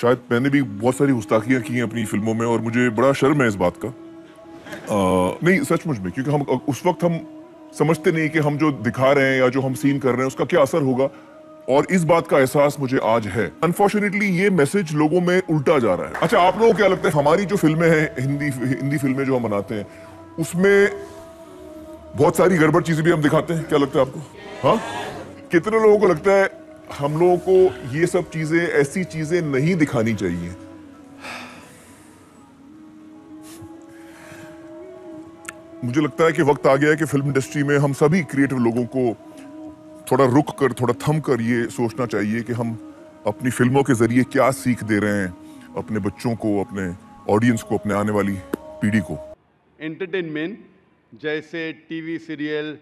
शायद मैंने भी बहुत सारी गुस्ताखियां की हैं अपनी फिल्मों में और मुझे बड़ा शर्म है इस बात का। नहीं सचमुच में, क्योंकि हम उस वक्त हम समझते नहीं कि हम जो दिखा रहे हैं या जो हम सीन कर रहे हैं उसका क्या असर होगा, और इस बात का एहसास मुझे आज है। अनफॉर्चुनेटली ये मैसेज लोगों में उल्टा जा रहा है। अच्छा, आप लोगों को क्या लगता है हमारी जो फिल्में हैं, हिंदी फिल्में जो हम बनाते हैं, उसमें बहुत सारी गड़बड़ चीजें भी हम दिखाते हैं? क्या लगता है आपको? हाँ, कितने लोगों को लगता है हम लोगों को ये सब चीजें, ऐसी चीजें नहीं दिखानी चाहिए? मुझे लगता है कि वक्त आ गया है कि फिल्म इंडस्ट्री में हम सभी क्रिएटिव लोगों को थोड़ा रुक कर, थोड़ा थम कर ये सोचना चाहिए कि हम अपनी फिल्मों के जरिए क्या सीख दे रहे हैं अपने बच्चों को, अपने ऑडियंस को, अपने आने वाली पीढ़ी को। एंटरटेनमेंट जैसे टीवी सीरियल,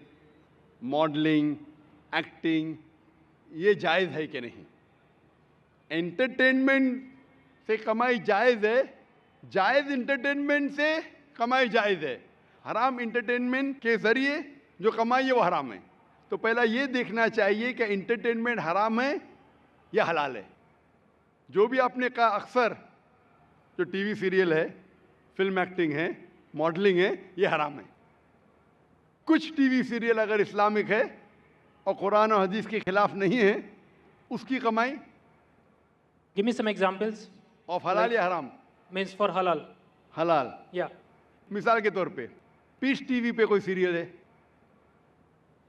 मॉडलिंग, एक्टिंग, ये जायज़ है कि नहीं? एंटरटेनमेंट से कमाई जायज़ है, जायज़ एंटरटेनमेंट से कमाई जायज़ है। हराम एंटरटेनमेंट के ज़रिए जो कमाई है वो हराम है। तो पहला ये देखना चाहिए कि एंटरटेनमेंट हराम है या हलाल है। जो भी आपने कहा, अक्सर जो टीवी सीरियल है, फिल्म एक्टिंग है, मॉडलिंग है, ये हराम है। कुछ टीवी सीरियल अगर इस्लामिक है और कुरान और हदीस के खिलाफ नहीं है, उसकी कमाई Give me some examples. Of हलाल Like- या हराम? Means for halal. हलाल। Yeah. मिसाल के तौर पे पीस टीवी पे कोई सीरियल है,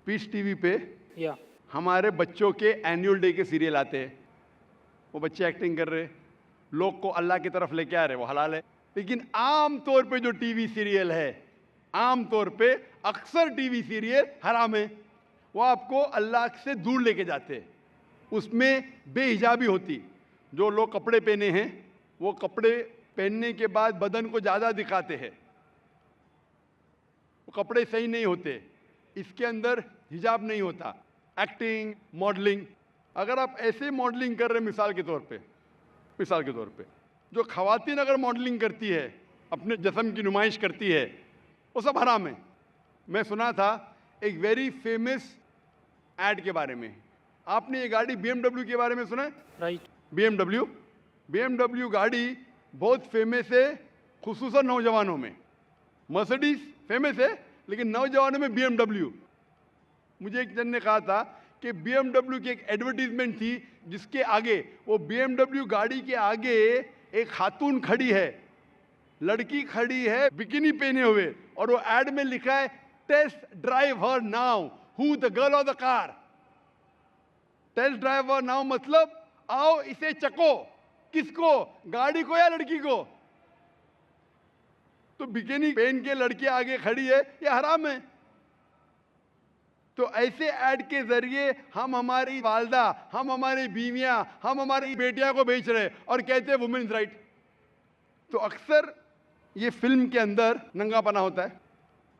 पीस टीवी पे Yeah. हमारे बच्चों के एनुअल डे के सीरियल आते हैं, वो बच्चे एक्टिंग कर रहे, लोग को अल्लाह की तरफ लेके आ रहे, वो हलाल है। लेकिन आम तौर पे जो टीवी सीरियल है, आम तौर पे अक्सर टीवी सीरियल हराम है। वो आपको अल्लाह से दूर लेके जाते हैं। उसमें बेहिजाबी होती, जो लोग कपड़े पहने हैं वो कपड़े पहनने के बाद बदन को ज़्यादा दिखाते हैं, वो कपड़े सही नहीं होते, इसके अंदर हिजाब नहीं होता। एक्टिंग, मॉडलिंग, अगर आप ऐसे मॉडलिंग कर रहे हैं, मिसाल के तौर पे जो खवातीन अगर मॉडलिंग करती है, अपने जिस्म की नुमाइश करती है, वो सब हराम है। मैं सुना था एक वेरी फेमस एड के बारे में। आपने ये गाड़ी BMW के बारे में सुना है? Right. BMW गाड़ी बहुत फेमस है, खुसूसन नौजवानों में। मर्सिडीज फेमस है, लेकिन नौजवानों में BMW। मुझे एक जन ने कहा था कि BMW की एक एडवर्टीजमेंट थी, जिसके आगे, वो BMW गाड़ी के आगे एक खातून खड़ी है, लड़की खड़ी है बिकिनी पहने हुए, और वो एड में लिखा है test drive her now, who the girl of the car. Test drive her now मतलब आओ इसे चको। किसको? गाड़ी को या लड़की को? तो बिकिनी पहन के लड़की आगे खड़ी है, ये हराम है। तो ऐसे ऐड के जरिए हम हमारी वालदा, हम हमारी बीवियां, हम हमारी बेटियां को बेच रहे और कहते हैं वुमेन्स राइट। तो अक्सर ये फिल्म के अंदर नंगापना होता है।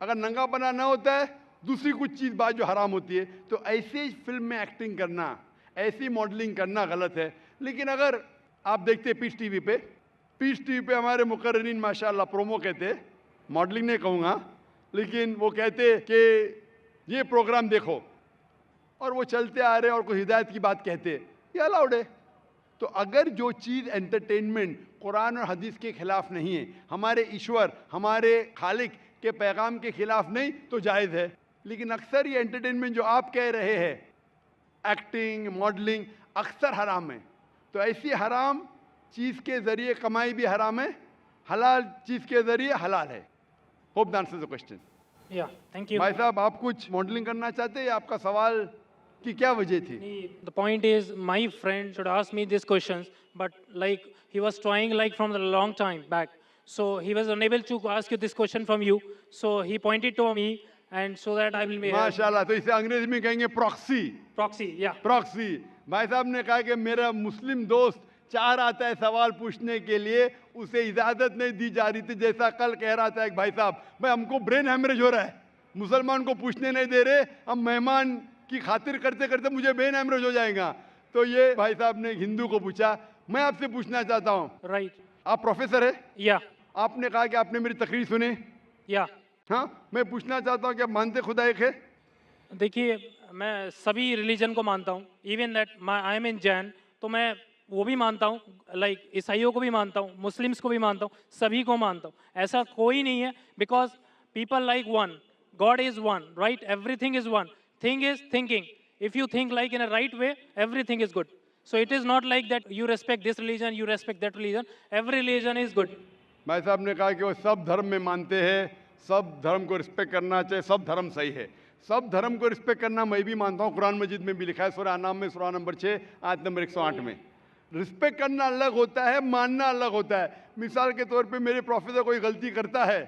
अगर नंगापना ना होता है, दूसरी कुछ चीज़ बात जो हराम होती है, तो ऐसे फिल्म में एक्टिंग करना, ऐसी मॉडलिंग करना गलत है। लेकिन अगर आप देखते हैं पीस टीवी पे हमारे मुकर्रिरीन माशाल्लाह प्रोमो कहते, मॉडलिंग नहीं कहूँगा, लेकिन वो कहते कि ये प्रोग्राम देखो, और वो चलते आ रहे और कोई हिदायत की बात कहते, ये अलाउड है। तो अगर जो चीज़ एंटरटेनमेंट कुरान और हदीस के खिलाफ नहीं है, हमारे ईश्वर, हमारे खालिक के पैगाम के खिलाफ नहीं, तो जायज़ है। लेकिन अक्सर ये एंटरटेनमेंट जो आप कह रहे हैं, एक्टिंग, मॉडलिंग, अक्सर हराम है। तो ऐसी हराम चीज़ के ज़रिए कमाई भी हराम है, हलाल चीज़ के ज़रिए हलाल है। Hope that answers the question. Yeah. Thank you. भाई साहब, आप कुछ मॉडलिंग करना चाहते हैं या आपका सवाल की क्या वजह थी? The point is, my friend should ask me these questions, but like he was trying like from a long time back, so he was unable to ask you this question from you. So he pointed to me, and so that I will be माशाल्लाह। तो इसे अंग्रेजी में कहेंगे proxy. proxy. Yeah. Proxy. भाई साहब ने कहा कि मेरा मुस्लिम दोस्त चाह रहा था सवाल पूछने के लिए, उसे इजाजत नहीं दी जा रही थी। जैसा कल कह रहा था एक भाई साहब, भाई हमको ब्रेन हैमरेज हो रहा है, मुसलमान को पूछने नहीं दे रहे, हम मेहमान की खातिर करते करते मुझे ब्रेन हैमरेज हो जाएगा। तो ये भाई साहब ने हिंदू को पूछा। मैं आपसे पूछना चाहता हूँ, Right. आप प्रोफेसर है, Yeah. आपने कहा कि आपने मेरी तकरीर सुनी। Yeah. हाँ, मैं पूछना चाहता हूँ कि आप मानते खुदा एक है? देखिए, मैं सभी रिलीजन को मानता हूँ, इवन दैट आई एम इन जैन, तो मैं वो भी मानता हूँ, लाइक ईसाइयों को भी मानता हूँ, मुस्लिम्स को भी मानता हूँ, सभी को मानता हूँ। ऐसा कोई नहीं है, because people like one, God is one, right? Everything is one, thing is thinking. If you think like in a right way, everything is good. So it is not like that you respect this religion, you respect that religion. Every religion is good. भाई साहब ने कहा कि वो सब धर्म में मानते हैं, सब धर्म को रिस्पेक्ट करना चाहिए, सब धर्म सही है। सब धर्म को रिस्पेक्ट करना मैं भी मानता हूँ, कुरान मजीद में भी लिखा है, सूरह अनाम में सूरह नंबर 6 आयत नंबर 108 में। रिस्पेक्ट करना अलग होता है, मानना अलग होता है। मिसाल के तौर पे मेरे प्रोफेसर कोई गलती करता है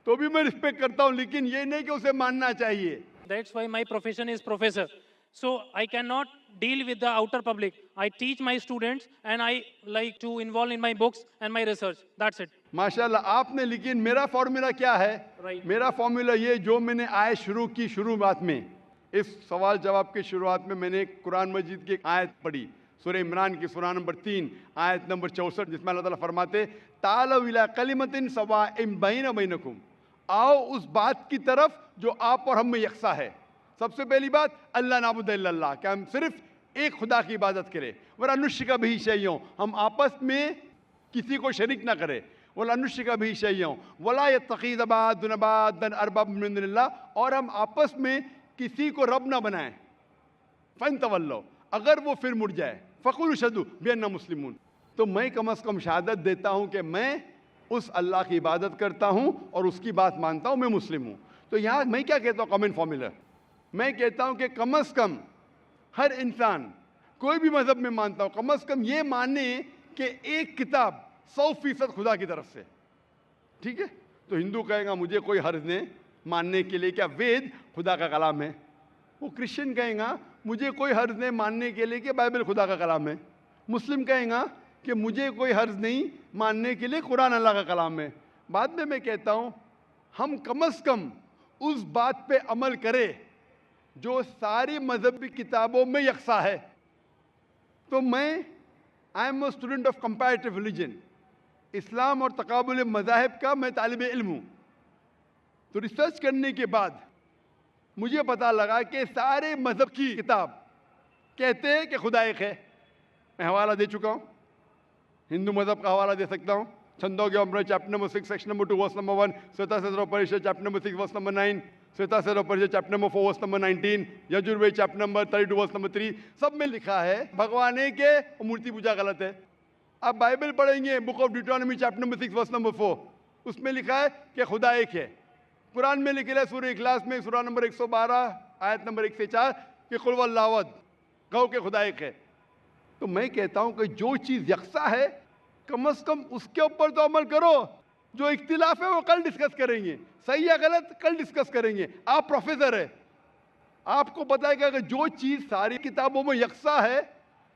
तो भी मैं रिस्पेक्ट करता हूँ, लेकिन ये नहीं कि उसे मानना चाहिए। That's why my profession is professor. So I cannot deal with the outer public. I teach my students and I like to involve in my books and my research. That's it. माशाल्लाह आपने, लेकिन मेरा formula क्या है? Right. मेरा formula ये जो मैंने आयत शुरू की, शुरुआत में इस सवाल जवाब के शुरुआत में मैंने कुरान मजीद की एक आयत पढ़ी, सूरह इमरान की सूरह नंबर 3 आयत नंबर 64, जिसमें अल्लाह ताला फरमाते तालौ इला कलिमतिन सवाइम बैना बैनकुम, आओ उस बात की तरफ जो आप और हम में यकसा है। सबसे पहली बात अल्लाह नाबुद इल्लल्लाह, कि हम सिर्फ एक खुदा की इबादत करें। वला अनुशिका भी शैयों, हम आपस में किसी को शरीक ना करें। वला अनुशिका भी शैयों वला यत्तखिज़ बादुन बादन अरबाब मिन दुनिल्लाह, और हम आपस में किसी को रब ना बनाएं। फ़न तवल्लो, अगर वो फिर मुड़ जाए, फ़कुलू शहदू बिअन्ना मुस्लिमून, तो मैं कम अज़ कम शहादत देता हूँ कि मैं उस अल्लाह की इबादत करता हूँ और उसकी बात मानता हूँ, मैं मुस्लिम हूँ। तो यहाँ मैं क्या कहता हूँ, कॉमन फॉर्मूला मैं कहता हूँ कि कम अज़ कम हर इंसान, कोई भी मज़हब में मानता हूँ, कम अज़ कम ये माने कि एक किताब 100% खुदा की तरफ से, ठीक है? तो हिंदू कहेगा मुझे कोई हर्ज नहीं मानने के लिए क्या वेद खुदा का कलाम है। वो क्रिश्चियन कहेगा मुझे कोई हर्ज नहीं मानने के लिए कि बाइबल खुदा का कलाम है। मुस्लिम कहेगा कि मुझे कोई हर्ज नहीं मानने के लिए कुरान अल्लाह का कलाम है। बाद में मैं कहता हूँ हम कम अज़ कम उस बात पे अमल करें जो सारी मजहबी किताबों में यकसा है। तो मैं I am a student of comparative religion, Islam और तकाबुल मज़ाहिब का मैं तालिब इल्म हूँ। तो रिसर्च करने के बाद मुझे पता लगा कि सारे मज़हब की किताब कहते हैं कि खुदा एक है। मैं हवाला दे चुका हूँ, हिंदू मज़हब का हवाला दे सकता हूँ, छंदोग्य अमृत chapter number 6 section number 2 verse number 1, श्वेता परिषद चैप्टर नंबर 6 वर्स नंबर 9, श्वेता परिषद chapter number 4 verse number 19, Yajurveda chapter number 32 verse number 3, सब में लिखा है भगवान एक है और मूर्ति पूजा गलत है। आप बाइबल पढ़ेंगे, book of Deuteronomy chapter number 6 verse number 4, उसमें लिखा है कि खुदा एक है। कुरान में लिखा है सूरह इखलास में सूरह नंबर 112 आयत नंबर 1 से 4 कि कुल वल्लाहु अहद, कहो कि खुदा एक है। तो मैं कहता हूं कि जो चीज़ यकसा है कम अज़ कम उसके ऊपर तो अमल करो। जो इख्तिलाफ है वो कल डिस्कस करेंगे, सही या गलत कल डिस्कस करेंगे। आप प्रोफेसर है, आपको पता है कि अगर जो चीज़ सारी किताबों में यकसा है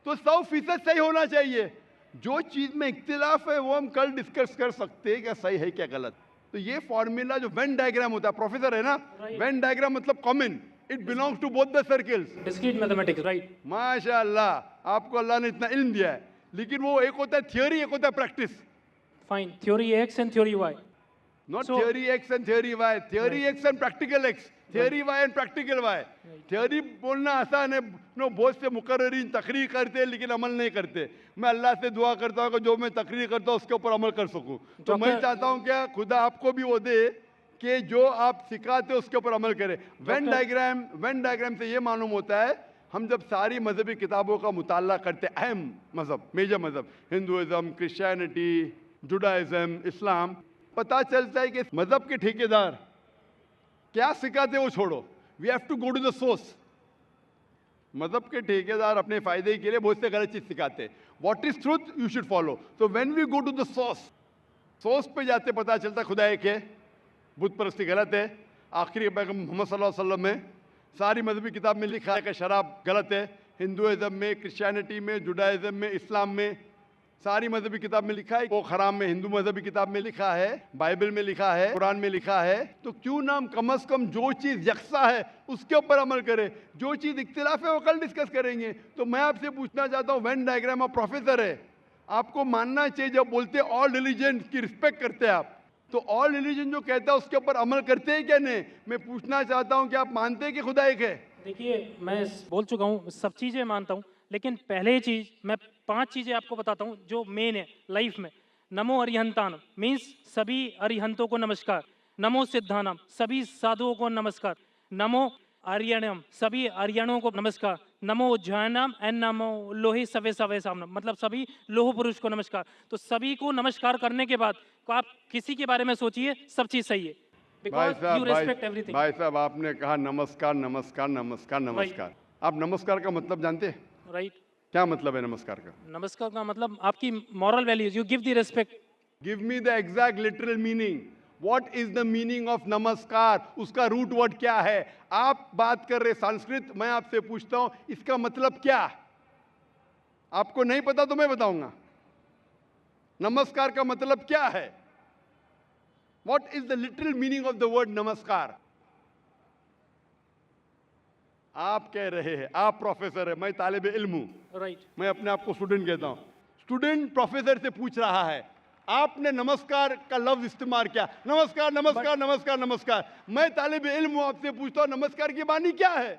तो 100% सही होना चाहिए। जो चीज़ में इख्तिलाफ है वो हम कल डिस्कस कर सकते हैं क्या सही है क्या गलत। तो ये फॉर्मूला जो वेन डायग्राम होता है, प्रोफेसर है ना, वेन डायग्राम मतलब common, it belongs to both the circles. Discrete mathematics, right? माशाअल्लाह, आपको अल्लाह ने इतना इल्म दिया है, लेकिन वो एक होता है थियोरी, एक होता है practice. Fine. Theory X and theory Y. Not So- theory X and theory Y, theory X and practical X, theory Y and practical Y. Theory बोलना आसान है, नो बहुत से मुकर्रिरीन तकरीर करते हैं लेकिन अमल नहीं करते। मैं अल्लाह से दुआ करता हूँ कि जो मैं तकरीर करता हूँ उसके ऊपर अमल कर सकूँ। तो मैं डॉक्टर- चाहता हूँ क्या खुदा आपको भी वो दे कि जो आप सिखाते हो उसके ऊपर अमल करें। वेन डायग्राम से ये मालूम होता है हम जब सारी मजहबी किताबों का मुताला करते, अहम मजहब, मेजर मजहब, हिंदुइज्म, क्रिश्चियनिटी, जुडाइज्म, इस्लाम, पता चलता है कि मजहब के ठेकेदार क्या सिखाते वो छोड़ो, we have to go to the source. मजहब के ठेकेदार अपने फायदे के लिए बहुत से गलत चीज सिखाते हैं। What is truth you should follow. तो when we go to the source पे जाते पता चलता खुदा एक है, बुत परस्ती गलत है। आखिरी पैगंबर मोहम्मद सल्लल्लाहु अलैहि वसल्लम में सारी मजहबी किताब में लिखा है कि शराब गलत है। हिंदुइज्म में, क्रिश्चियनिटी में, जुडाइज्म में, इस्लाम में, सारी मजहबी किताब में लिखा है वो हराम में। हिंदू मजहबी किताब में लिखा है, बाइबल में लिखा है, कुरान में लिखा है। तो क्यों ना हम कम अज़ कम जो चीज़ यकसा है उसके ऊपर अमल करें, जो चीज़ इख्तिलाफ है वो कल डिस्कस करेंगे। तो मैं आपसे पूछना चाहता हूँ, वेन डायग्राम आप प्रोफेसर है, आपको मानना चाहिए जब बोलते हैं ऑल रिलीजन की रिस्पेक्ट करते हैं आप, तो ऑल रिलीजन जो कहता है उसके ऊपर अमल करते हैं क्या नहीं। मैं पूछना चाहता हूँ कि आप मानते हैं कि खुदा एक है। देखिए, मैं बोल चुका हूँ, सब चीज़ें मानता हूँ, लेकिन पहले चीज़ मैं 5 चीज़ें आपको बताता हूँ जो मेन है लाइफ में। नमो अरिहंतानम मीन्स सभी अरिहंतों को नमस्कार। नमो सिद्धानम सभी साधुओं को नमस्कार। नमो आर्यणम सभी आर्यणों को नमस्कार। नमो उज्जैनम एंड नमो लोहे सवे सवे सामनम मतलब सभी लोह पुरुष को नमस्कार। तो सभी को नमस्कार करने के बाद को आप किसी के बारे में सोचिए, सब चीज़ सही है बिकॉज यू रिस्पेक्ट एवरीथिंग। भाई साहब आपने कहा नमस्कार नमस्कार नमस्कार नमस्कार। आप नमस्कार का मतलब जानते हैं? राइट। क्या मतलब है नमस्कार का? नमस्कार का मतलब आपकी moral values, you give the respect. Give me the exact literal meaning. What is the meaning of नमस्कार? उसका रूट वर्ड क्या है? आप बात कर रहे संस्कृत, मैं आपसे पूछता हूं इसका मतलब क्या? आपको नहीं पता तो मैं बताऊंगा। नमस्कार का मतलब क्या है? What is the literal meaning of the word नमस्कार? आप कह रहे हैं, आप प्रोफेसर है, मैं तालिब इल्म हूं। राइट। मैं अपने आप को स्टूडेंट कहता हूं। स्टूडेंट प्रोफेसर से पूछ रहा है, आपने नमस्कार का लफ्ज इस्तेमाल किया, नमस्कार नमस्कार नमस्कार नमस्कार। मैं तालिब इल्म हूं, आपसे पूछता हूं नमस्कार की मानी क्या है?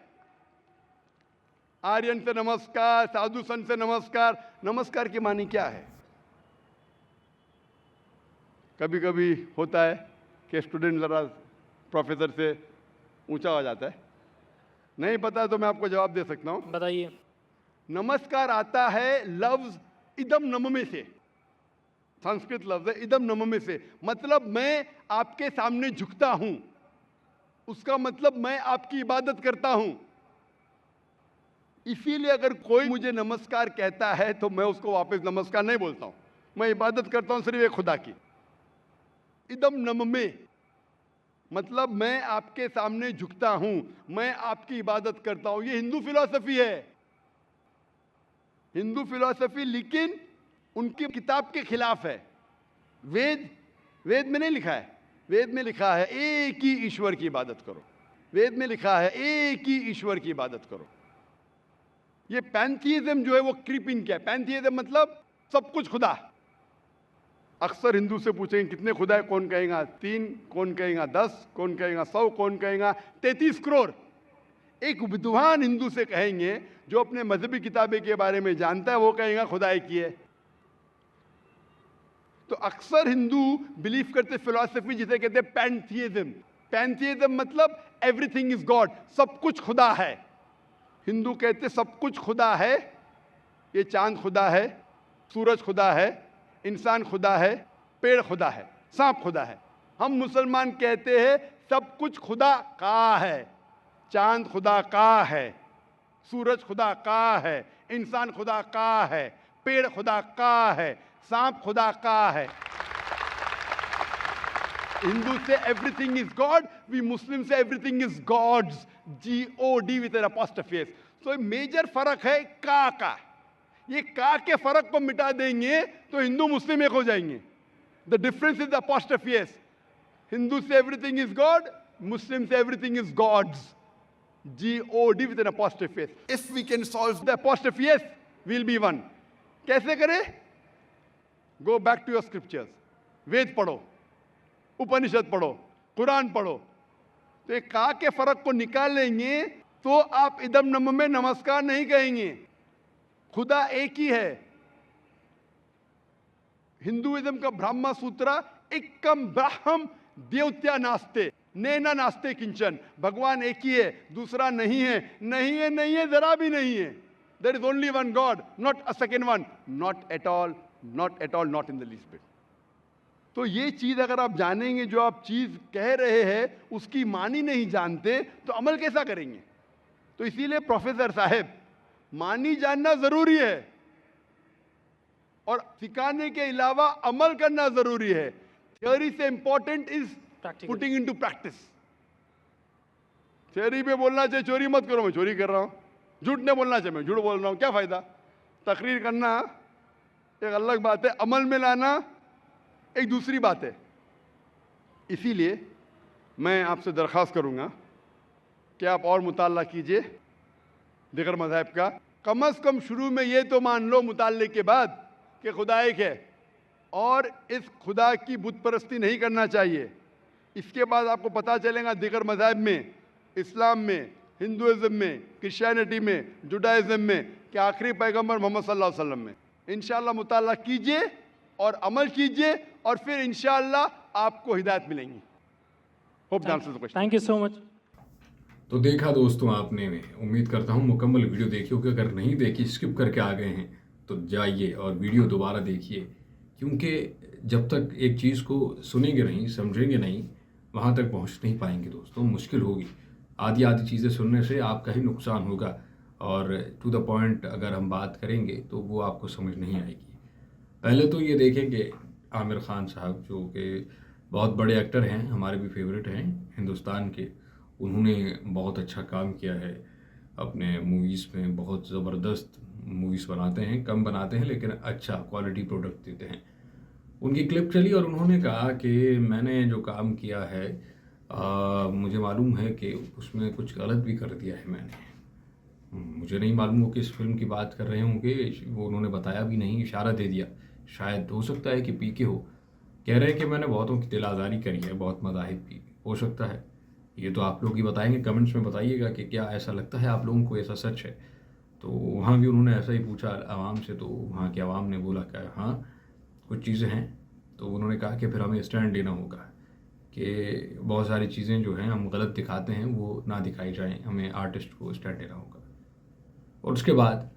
आर्यन से नमस्कार, साधु संत से नमस्कार, नमस्कार की मानी क्या है? कभी कभी होता है कि स्टूडेंट जरा प्रोफेसर से ऊंचा हो जाता है। नहीं पता तो मैं आपको जवाब दे सकता हूं। बताइए। नमस्कार आता है लफ्ज इदम नम में से, संस्कृत लफ्ज है इदम नम में से, मतलब मैं आपके सामने झुकता हूं। उसका मतलब मैं आपकी इबादत करता हूं। इसीलिए अगर कोई मुझे नमस्कार कहता है तो मैं उसको वापस नमस्कार नहीं बोलता हूं। मैं इबादत करता हूं सिर्फ एक खुदा की। इदम नम में मतलब मैं आपके सामने झुकता हूं, मैं आपकी इबादत करता हूं। ये हिंदू फिलॉसफी है, हिंदू फिलॉसफी, लेकिन उनकी किताब के खिलाफ है। वेद में नहीं लिखा है। वेद में लिखा है एक ही ईश्वर की इबादत करो। वेद में लिखा है एक ही ईश्वर की इबादत करो। ये पैंथीइज्म जो है वो क्रीप इन किया। पैंथीइज्म मतलब सब कुछ खुदा। अक्सर हिंदू से पूछेंगे कितने खुदा है, कौन कहेगा 3, कौन कहेगा 10, कौन कहेगा 100, कौन कहेगा 33 करोड़। एक विद्वान हिंदू से कहेंगे जो अपने मजहबी किताबें के बारे में जानता है, वो कहेगा खुदा एक ही है। तो अक्सर हिंदू बिलीव करते फिलॉसफी जिसे कहते हैं पैंथीइज्म। पैंथीइज्म मतलब एवरीथिंग इज गॉड, सब कुछ खुदा है। हिंदू कहते सब कुछ खुदा है। ये चांद खुदा है, सूरज खुदा है, इंसान खुदा है, पेड़ खुदा है, सांप खुदा है। हम मुसलमान कहते हैं सब कुछ खुदा का है। चांद खुदा का है, सूरज खुदा का है, इंसान खुदा का है, पेड़ खुदा का है, सांप खुदा का है। Hindu say everything is God, we Muslim say everything is God's, GOD with an apostrophe s. तो मेजर फर्क है का। ये का के फर्क को मिटा देंगे तो हिंदू मुस्लिम एक हो जाएंगे। The difference is apostrophe s. Hindu say everything is God, Muslim say everything is God's, GOD with an apostrophe S. If we can solve the apostrophe S, we'll be one. कैसे करें? Go back to your scriptures. वेद पढ़ो, उपनिषद पढ़ो, कुरान पढ़ो। तो एक का के फर्क को निकालेंगे तो आप इदम नम में नमस्कार नहीं कहेंगे। खुदा एक ही है। हिंदुइज्म का ब्रह्मा सूत्र एकम ब्रह्म देवत्या नास्ते नैना नास्ते किंचन। भगवान एक ही है, दूसरा नहीं है। नहीं है, नहीं है, जरा भी नहीं है। There is only one God, not a second one, not at all, not at all, not in the least bit. तो ये चीज अगर आप जानेंगे, जो आप चीज कह रहे हैं उसकी मानी नहीं जानते तो अमल कैसा करेंगे? तो इसीलिए प्रोफेसर साहब, मानी जानना जरूरी है और सिखाने के अलावा अमल करना जरूरी है। थ्योरी से important is putting into practice. Theory पे बोलना चाहिए चोरी मत करो, मैं चोरी कर रहा हूं। झूठ नहीं बोलना चाहिए, मैं झूठ बोल रहा हूं, क्या फायदा? तकरीर करना एक अलग बात है, अमल में लाना एक दूसरी बात है। इसीलिए मैं आपसे दरख्वास्त करूंगा कि आप और मुताला कीजिए दिगर मज़हब का। कम से कम शुरू में ये तो मान लो मुताले के बाद कि खुदा एक है और इस खुदा की बुत परस्ती नहीं करना चाहिए। इसके बाद आपको पता चलेगा दिगर मज़हब में, इस्लाम में, हिंदुइज्म में, क्रिश्चियनिटी में, जुडाइज्म में कि आखिरी पैगंबर मोहम्मद सल्लल्लाहु अलैहि वसल्लम में। इंशाअल्लाह मुताला कीजिए और अमल कीजिए और फिर इंशाअल्लाह आपको हिदायत मिलेंगी। Hope the answer the question. Thank you so much. तो देखा दोस्तों आपने, उम्मीद करता हूँ मुकम्मल वीडियो देखी होगी। अगर नहीं देखी, स्किप करके आ गए हैं तो जाइए और वीडियो दोबारा देखिए, क्योंकि जब तक एक चीज़ को सुनेंगे नहीं, समझेंगे नहीं, वहाँ तक पहुँच नहीं पाएंगे दोस्तों। मुश्किल होगी। आधी आधी चीज़ें सुनने से आपका ही नुकसान होगा, और टू द पॉइंट अगर हम बात करेंगे तो वो आपको समझ नहीं आएगी। पहले तो ये देखेंगे आमिर खान साहब, जो कि बहुत बड़े एक्टर हैं, हमारे भी फेवरेट हैं हिंदुस्तान के। उन्होंने बहुत अच्छा काम किया है अपने मूवीज़ में, बहुत ज़बरदस्त मूवीज़ बनाते हैं, कम बनाते हैं लेकिन अच्छा क्वालिटी प्रोडक्ट देते हैं। उनकी क्लिप चली और उन्होंने कहा कि मैंने जो काम किया है मुझे मालूम है कि उसमें कुछ गलत भी कर दिया है मैंने। मुझे नहीं मालूम वो किस फिल्म की बात कर रहे होंगे, वो उन्होंने बताया भी नहीं, इशारा दे दिया। शायद हो सकता है कि पीके हो। कह रहे हैं कि मैंने बहुतों की दिल आज़ारी करी है, बहुत मज़ाहिब की। हो सकता है, ये तो आप लोग ही बताएंगे। कमेंट्स में बताइएगा कि क्या ऐसा लगता है आप लोगों को, ऐसा सच है। तो वहाँ भी उन्होंने ऐसा ही पूछा आवाम से, तो वहाँ के आवाम ने बोला कि हाँ कुछ चीज़ें हैं। तो उन्होंने कहा कि फिर हमें स्टैंड लेना होगा कि बहुत सारी चीज़ें जो हैं हम गलत दिखाते हैं वो ना दिखाई जाएं, हमें आर्टिस्ट को स्टैंड लेना होगा। और उसके बाद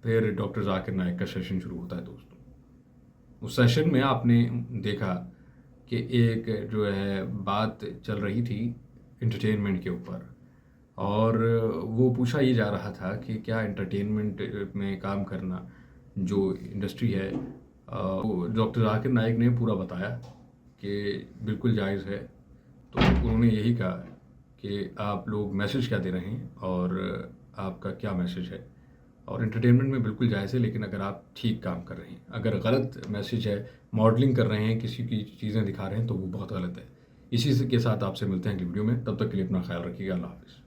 फिर डॉक्टर जाकिर नाइक का सेशन शुरू होता है दोस्तों। उस सेशन में आपने देखा कि एक जो है बात चल रही थी एंटरटेनमेंट के ऊपर, और वो पूछा ये जा रहा था कि क्या एंटरटेनमेंट में काम करना जो इंडस्ट्री है, वो डॉक्टर जाकिर नाइक ने पूरा बताया कि बिल्कुल जायज़ है। तो उन्होंने यही कहा कि आप लोग मैसेज क्या दे रहे हैं और आपका क्या मैसेज है, और एंटरटेनमेंट में बिल्कुल जायज़ है, लेकिन अगर आप ठीक काम कर रहे हैं। अगर गलत मैसेज है, मॉडलिंग कर रहे हैं, किसी की चीज़ें दिखा रहे हैं, तो वो बहुत गलत है। इसी के साथ आपसे मिलते हैं अगली वीडियो में। तब तक के लिए अपना ख्याल रखिएगा। अल्लाह हाफ़िज़।